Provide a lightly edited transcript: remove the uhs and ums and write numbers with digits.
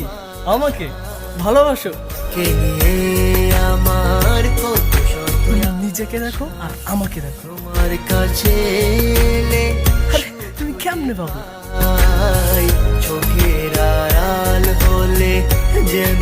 তুমি আমাকে ভালোবাসো? কে নিয়ে আমার কত শত তুমি নিজেকে দেখো আর আমাকে দেখো। তোমার কাছে এলে আরে তুমি কেমনে পাবো? চোখের আড়াল হলে যেন